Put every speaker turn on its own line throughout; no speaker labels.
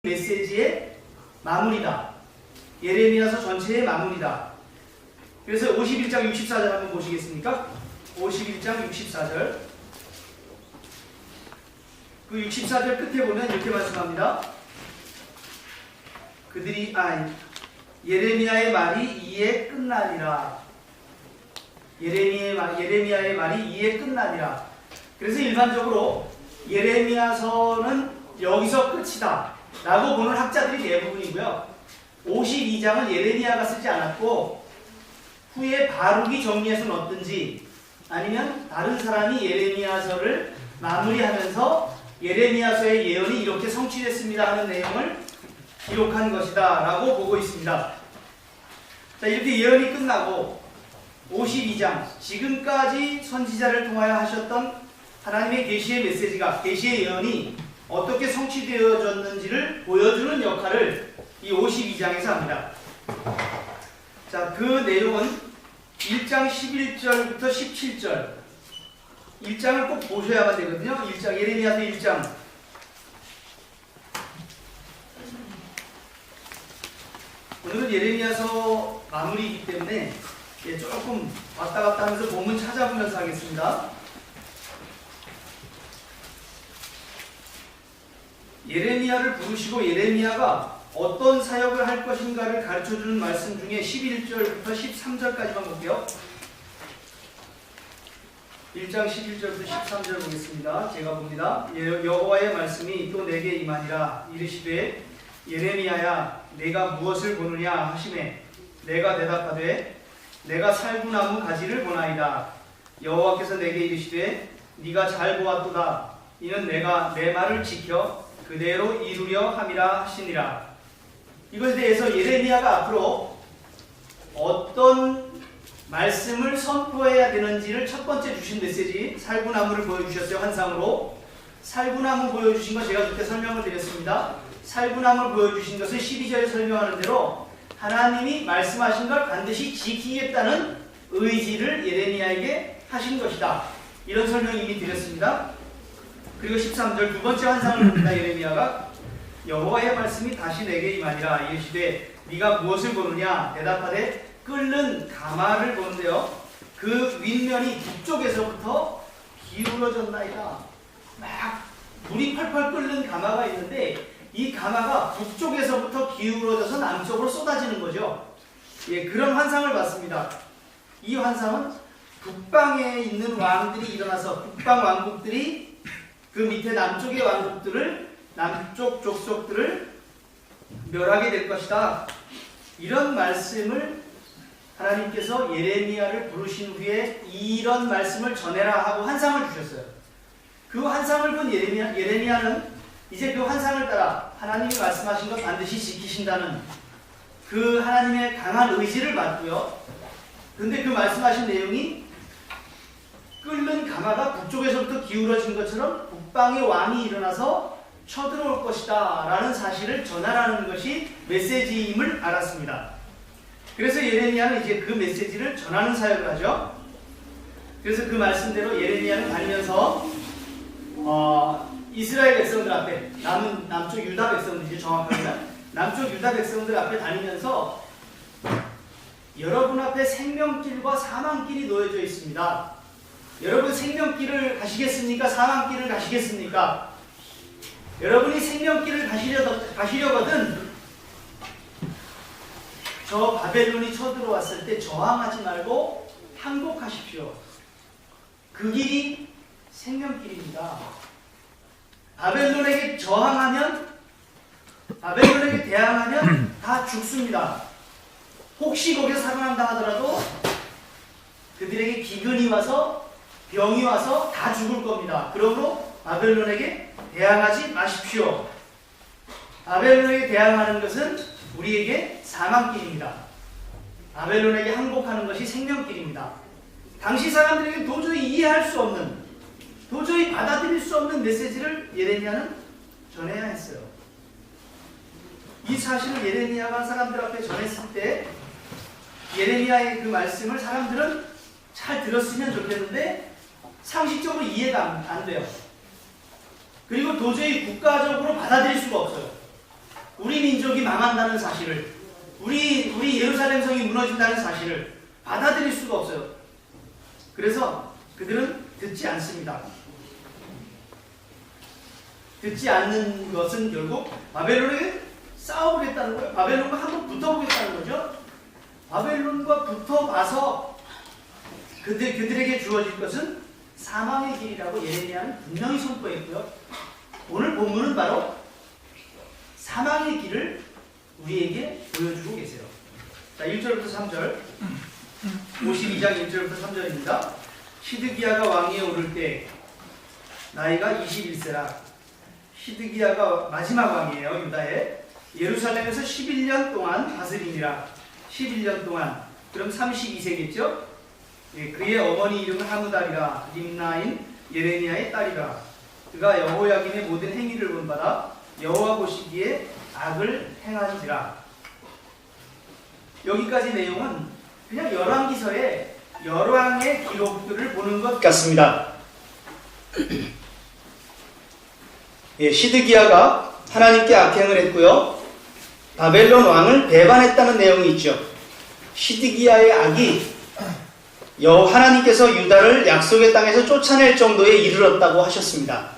메시지의 마무리다. 예레미야서 전체의 마무리다. 그래서 51장 64절 한번 보시겠습니까? 51장 64절. 그 64절 끝에 보면 이렇게 말씀합니다. 예레미야의 말이 이에 끝나니라. 예레미야의 말이 이에 끝나니라. 그래서 일반적으로 예레미야서는 여기서 끝이다 라고 보는 학자들이 대부분이고요. 52장은 예레미야가 쓰지 않았고 후에 바룩이 정리해서 넣었든지 아니면 다른 사람이 예레미야서를 마무리하면서 예레미야서의 예언이 이렇게 성취됐습니다 하는 내용을 기록한 것이다 라고 보고 있습니다. 자, 이렇게 예언이 끝나고 52장, 지금까지 선지자를 통하여 하셨던 하나님의 계시의 메시지가, 계시의 예언이 어떻게 성취되어졌는지를 보여주는 역할을 이 52장에서 합니다. 자, 그 내용은 1장 11절부터 17절. 1장을 꼭 보셔야만 되거든요. 1장, 예레미야서 1장. 오늘은 예레미야서 마무리이기 때문에 조금 왔다 갔다 하면서 본문 찾아보면서 하겠습니다. 예레미야를 부르시고 예레미야가 어떤 사역을 할 것인가를 가르쳐주는 말씀 중에 11절부터 13절까지만 볼게요. 1장 11절부터 13절 보겠습니다. 제가 봅니다. 여호와의 말씀이 또 내게 임하니라. 이르시되 예레미야야 내가 무엇을 보느냐 하시매 내가 대답하되 내가 살구나무 가지를 보나이다. 여호와께서 내게 이르시되 네가 잘 보았도다. 이는 내가 내 말을 지켜 그대로 이루려 함이라 하시니라. 이것에 대해서 예레미야가 앞으로 어떤 말씀을 선포해야 되는지를 첫 번째 주신 메시지, 살구나무를 보여주셨어요. 환상으로. 살구나무 보여주신 거 제가 그때 설명을 드렸습니다. 살구나무를 보여주신 것을 12절에 설명하는 대로 하나님이 말씀하신 걸 반드시 지키겠다는 의지를 예레미야에게 하신 것이다. 이런 설명 이미 드렸습니다. 그리고 13절 두 번째 환상을 봅니다. 예레미야가 여호와의 말씀이 다시 내게 임하니라. 이르시되 네가 무엇을 보느냐 대답하되 끓는 가마를 보는데요. 그 윗면이 북쪽에서부터 기울어졌나이다. 막 물이 펄펄 끓는 가마가 있는데 이 가마가 북쪽에서부터 기울어져서 남쪽으로 쏟아지는 거죠. 예, 그런 환상을 봤습니다. 이 환상은 북방에 있는 왕들이 일어나서 북방 왕국들이 그 밑에 남쪽의 왕국들을, 남쪽 족속들을 멸하게 될 것이다. 이런 말씀을 하나님께서 예레미야를 부르신 후에 이런 말씀을 전해라 하고 환상을 주셨어요. 그 환상을 본 예레미야는 이제 그 환상을 따라 하나님이 말씀하신 것 반드시 지키신다는 그 하나님의 강한 의지를 받고요. 그런데 그 말씀하신 내용이 끓는 가마가 북쪽에서부터 기울어진 것처럼 북방의 왕이 일어나서 쳐들어올 것이다 라는 사실을 전하라는 것이 메시지임을 알았습니다. 그래서 예레미야는 이제 그 메시지를 전하는 사역을 하죠. 그래서 그 말씀대로 예레미야는 다니면서 이스라엘 백성들 앞에, 남쪽 유다 백성들이죠. 정확하면 남쪽 유다 백성들 앞에 다니면서 여러분 앞에 생명길과 사망길이 놓여져 있습니다. 여러분 생명길을 가시겠습니까? 사망길을 가시겠습니까? 여러분이 생명길을 가시려거든 저 바벨론이 쳐들어왔을 때 저항하지 말고 항복하십시오. 그 길이 생명길입니다. 바벨론에게 대항하면 다 죽습니다. 혹시 거기서 살아난다 하더라도 그들에게 기근이 와서 병이 와서 다 죽을 겁니다. 그러므로 바벨론에게 대항하지 마십시오. 바벨론에게 대항하는 것은 우리에게 사망길입니다. 바벨론에게 항복하는 것이 생명길입니다. 당시 사람들에게 도저히 이해할 수 없는, 도저히 받아들일 수 없는 메시지를 예레미야는 전해야 했어요. 이 사실을 예레미야가 사람들 앞에 전했을 때 예레미야의 그 말씀을 사람들은 잘 들었으면 좋겠는데 상식적으로 이해가 안 돼요. 그리고 도저히 국가적으로 받아들일 수가 없어요. 우리 민족이 망한다는 사실을, 우리 예루살렘 성이 무너진다는 사실을 받아들일 수가 없어요. 그래서 그들은 듣지 않습니다. 듣지 않는 것은 결국 바벨론에게 싸워보겠다는 거예요. 바벨론과 한번 붙어보겠다는 거죠. 바벨론과 붙어봐서 그들에게 주어질 것은 사망의 길이라고 예레미야는 분명히 선포했고요. 오늘 본문은 바로 사망의 길을 우리에게 보여주고 계세요. 자, 1절부터 3절, 52장 1절부터 3절입니다. 시드기야가 왕위에 오를 때 나이가 21세라. 시드기야가 마지막 왕이에요. 유다에. 예루살렘에서 11년 동안 다스리니라. 11년 동안. 그럼 32세겠죠? 예, 그의 어머니 이름은 하무달이라. 림나인 예레미야의 딸이라. 그가 여호야김의 모든 행위를 본받아 여호와 보시기에 악을 행한지라. 여기까지 내용은 그냥 열왕기서의 열왕의 기록들을 보는 것 같습니다. 예, 시드기야가 하나님께 악행을 했고요. 바벨론 왕을 배반했다는 내용이 있죠. 시드기야의 악이 하나님께서 유다를 약속의 땅에서 쫓아낼 정도에 이르렀다고 하셨습니다.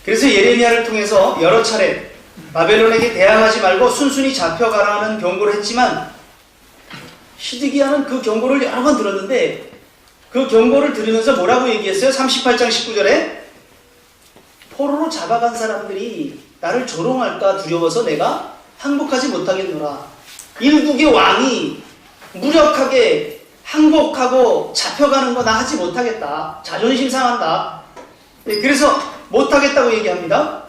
그래서 예레미야를 통해서 여러 차례 바벨론에게 대항하지 말고 순순히 잡혀가라는 경고를 했지만 시드기야는 그 경고를 여러 번 들었는데 그 경고를 들으면서 뭐라고 얘기했어요? 38장 19절에 포로로 잡아간 사람들이 나를 조롱할까 두려워서 내가 항복하지 못하겠노라. 일국의 왕이 무력하게 항복하고 잡혀가는 거 나 하지 못하겠다. 자존심 상한다. 그래서 못하겠다고 얘기합니다.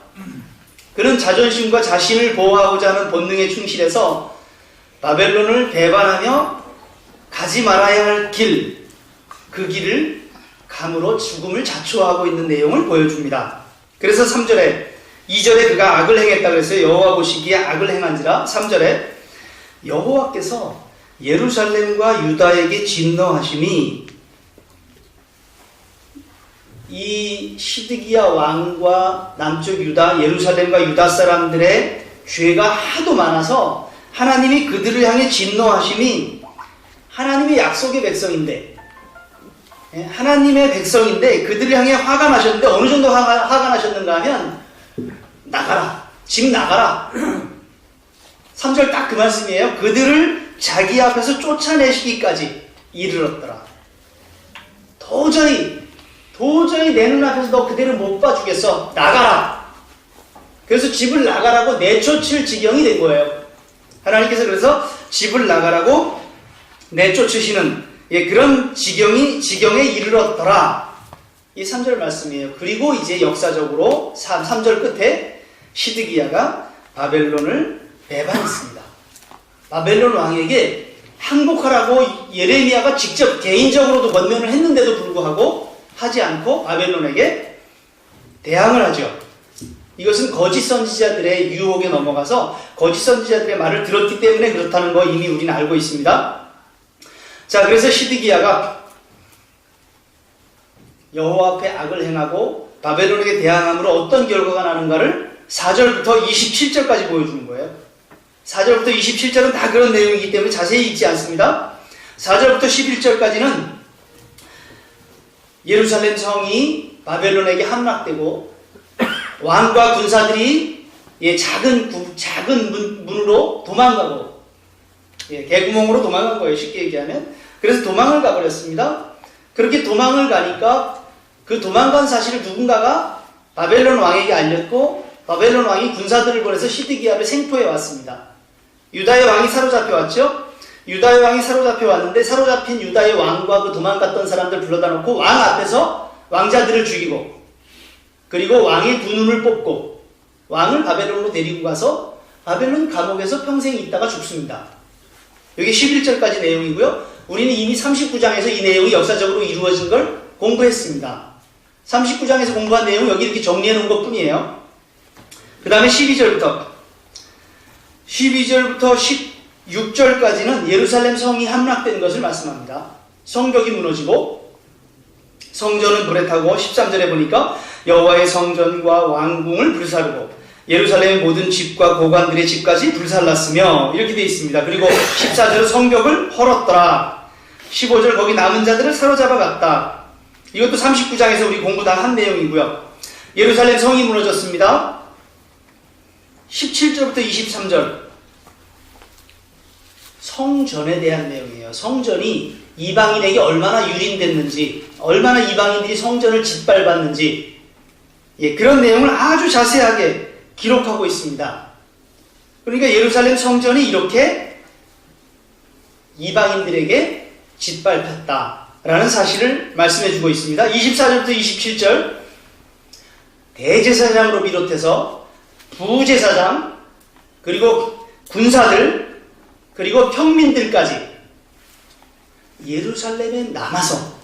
그는 자존심과 자신을 보호하고자 하는 본능에 충실해서 바벨론을 배반하며 가지 말아야 할 길, 그 길을 감으로 죽음을 자초하고 있는 내용을 보여줍니다. 그래서 3절에 2절에 그가 악을 행했다 그랬어요. 여호와 보시기에 악을 행한지라. 3절에 여호와께서 예루살렘과 유다에게 진노하심이 이 시드기야 왕과 남쪽 유다, 예루살렘과 유다 사람들의 죄가 하도 많아서 하나님이 그들을 향해 진노하심이 하나님의 약속의 백성인데, 하나님의 백성인데 그들을 향해 화가 나셨는데 어느 정도 화가 나셨는가 하면 나가라, 집 나가라. 3절 딱 그 말씀이에요. 그들을 자기 앞에서 쫓아내시기까지 이르렀더라. 도저히 내 눈앞에서 너 그대로 못 봐주겠어. 나가라. 그래서 집을 나가라고 내쫓을 지경이 된 거예요. 하나님께서 그래서 집을 나가라고 내쫓으시는 그런 지경에 이르렀더라. 이 3절 말씀이에요. 그리고 이제 역사적으로 3절 끝에 시드기야가 바벨론을 배반했습니다. 바벨론 왕에게 항복하라고 예레미야가 직접 개인적으로도 권면을 했는데도 불구하고 하지 않고 바벨론에게 대항을 하죠. 이것은 거짓 선지자들의 유혹에 넘어가서 거짓 선지자들의 말을 들었기 때문에 그렇다는 거 이미 우리는 알고 있습니다. 자, 그래서 시드기야가 여호와 앞에 악을 행하고 바벨론에게 대항함으로 어떤 결과가 나는가를 4절부터 27절까지 보여주는 거예요. 4절부터 27절은 다 그런 내용이기 때문에 자세히 읽지 않습니다. 4절부터 11절까지는 예루살렘 성이 바벨론에게 함락되고 왕과 군사들이 작은 문으로 도망가고 개구멍으로 도망간 거예요. 쉽게 얘기하면. 그래서 도망을 가버렸습니다. 그렇게 도망을 가니까 그 도망간 사실을 누군가가 바벨론 왕에게 알렸고 바벨론 왕이 군사들을 보내서 시드기야를 생포해 왔습니다. 유다의 왕이 사로잡혀 왔죠. 유다의 왕이 사로잡혀 왔는데 사로잡힌 유다의 왕과 그 도망갔던 사람들 불러다 놓고 왕 앞에서 왕자들을 죽이고 그리고 왕의 두 눈을 뽑고 왕을 바벨론으로 데리고 가서 바벨론 감옥에서 평생 있다가 죽습니다. 여기 11절까지 내용이고요. 우리는 이미 39장에서 이 내용이 역사적으로 이루어진 걸 공부했습니다. 39장에서 공부한 내용 여기 이렇게 정리해 놓은 것 뿐이에요. 그 다음에 12절부터 16절까지는 예루살렘 성이 함락된 것을 말씀합니다. 성벽이 무너지고 성전은 불에 타고 13절에 보니까 여호와의 성전과 왕궁을 불사르고 예루살렘의 모든 집과 고관들의 집까지 불살랐으며 이렇게 되어 있습니다. 그리고 14절은 성벽을 헐었더라. 15절 거기 남은 자들을 사로잡아 갔다. 이것도 39장에서 우리 공부 다 한 내용이고요. 예루살렘 성이 무너졌습니다. 17절부터 23절 성전에 대한 내용이에요. 성전이 이방인에게 얼마나 유린됐는지, 얼마나 이방인들이 성전을 짓밟았는지, 그런 내용을 아주 자세하게 기록하고 있습니다. 그러니까 예루살렘 성전이 이렇게 이방인들에게 짓밟혔다라는 사실을 말씀해주고 있습니다. 24절부터 27절 대제사장으로 비롯해서 부제사장, 그리고 군사들, 그리고 평민들까지 예루살렘에 남아서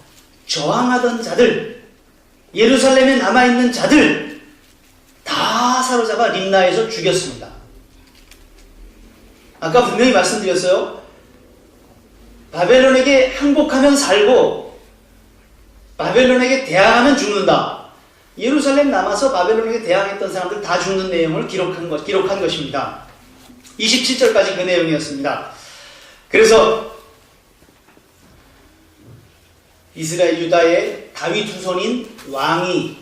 저항하던 자들, 예루살렘에 남아있는 자들 다 사로잡아 림나에서 죽였습니다. 아까 분명히 말씀드렸어요. 바벨론에게 항복하면 살고 바벨론에게 대항하면 죽는다. 예루살렘 남아서 바벨론에게 대항했던 사람들 다 죽는 내용을 기록한 것입니다. 27절까지 그 내용이었습니다. 그래서 이스라엘 유다의 다윗 후손인 왕이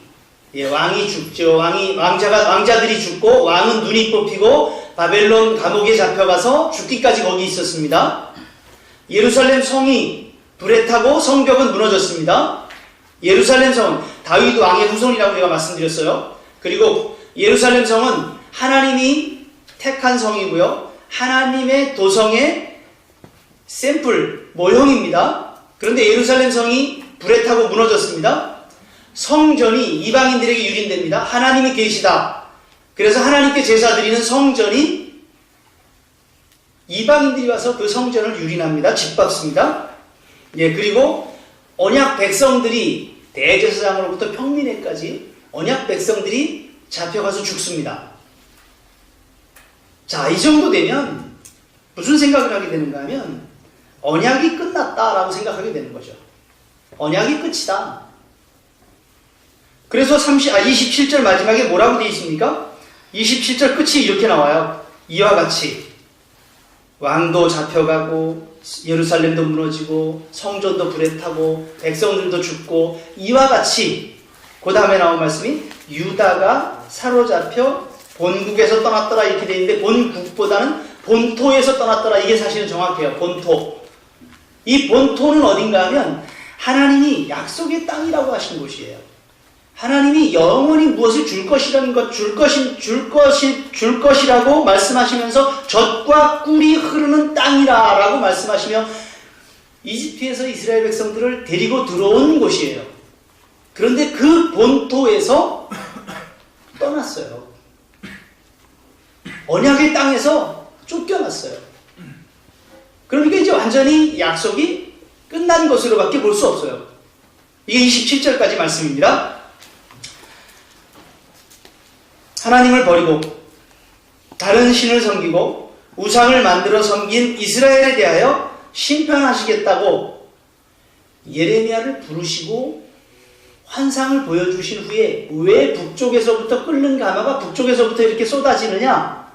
죽죠. 왕자들이 죽고 왕은 눈이 뽑히고 바벨론 감옥에 잡혀가서 죽기까지 거기 있었습니다. 예루살렘 성이 불에 타고 성벽은 무너졌습니다. 예루살렘 성은 다윗 왕의 후손이라고 제가 말씀드렸어요. 그리고 예루살렘 성은 하나님이 택한 성이고요. 하나님의 도성의 샘플, 모형입니다. 그런데 예루살렘 성이 불에 타고 무너졌습니다. 성전이 이방인들에게 유린됩니다. 하나님이 계시다. 그래서 하나님께 제사 드리는 성전이 이방인들이 와서 그 성전을 유린합니다. 짓밟습니다. 그리고 언약 백성들이 대제사장으로부터 평민회까지 언약 백성들이 잡혀가서 죽습니다. 자, 이 정도 되면 무슨 생각을 하게 되는가 하면 언약이 끝났다라고 생각하게 되는 거죠. 언약이 끝이다. 그래서 27절 마지막에 뭐라고 되어 있습니까? 27절 끝이 이렇게 나와요. 이와 같이 왕도 잡혀가고 예루살렘도 무너지고 성전도 불에 타고 백성들도 죽고 이와 같이 그 다음에 나온 말씀이 유다가 사로잡혀 본국에서 떠났더라 이렇게 되어 있는데 본국보다는 본토에서 떠났더라 이게 사실은 정확해요. 본토. 이 본토는 어딘가 하면 하나님이 약속의 땅이라고 하신 곳이에요. 하나님이 영원히 무엇을 줄 것이라고 말씀하시면서 젖과 꿀이 흐르는 땅이라고 말씀하시며 이집트에서 이스라엘 백성들을 데리고 들어온 곳이에요. 그런데 그 본토에서 떠났어요. 언약의 땅에서 쫓겨났어요. 그러니까 이제 완전히 약속이 끝난 것으로밖에 볼 수 없어요. 이게 27절까지 말씀입니다. 하나님을 버리고 다른 신을 섬기고 우상을 만들어 섬긴 이스라엘에 대하여 심판하시겠다고 예레미야를 부르시고 환상을 보여주신 후에 왜 북쪽에서부터 끓는 가마가 북쪽에서부터 이렇게 쏟아지느냐?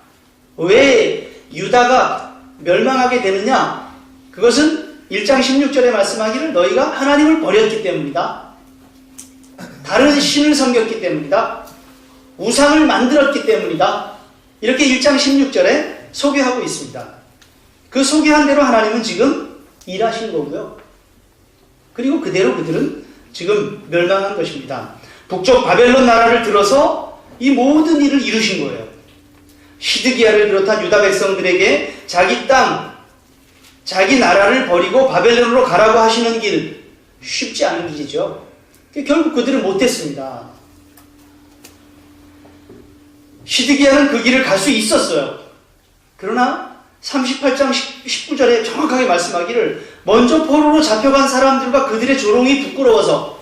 왜 유다가 멸망하게 되느냐? 그것은 1장 16절에 말씀하기를 너희가 하나님을 버렸기 때문이다. 다른 신을 섬겼기 때문이다. 우상을 만들었기 때문이다. 이렇게 1장 16절에 소개하고 있습니다. 그 소개한 대로 하나님은 지금 일하신 거고요. 그리고 그대로 그들은 지금 멸망한 것입니다. 북쪽 바벨론 나라를 들어서 이 모든 일을 이루신 거예요. 시드기야를 비롯한 유다 백성들에게 자기 땅, 자기 나라를 버리고 바벨론으로 가라고 하시는 길, 쉽지 않은 길이죠. 결국 그들은 못했습니다. 시드기야는 그 길을 갈 수 있었어요. 그러나 38장 19절에 정확하게 말씀하기를 먼저 포로로 잡혀간 사람들과 그들의 조롱이 부끄러워서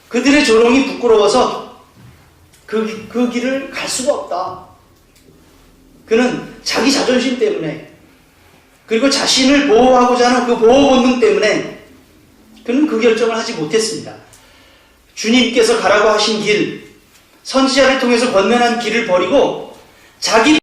그 길을 갈 수가 없다. 그는 자기 자존심 때문에 그리고 자신을 보호하고자 하는 그 보호 본능 때문에 그는 그 결정을 하지 못했습니다. 주님께서 가라고 하신 길, 선지자를 통해서 권면한 길을 버리고 자기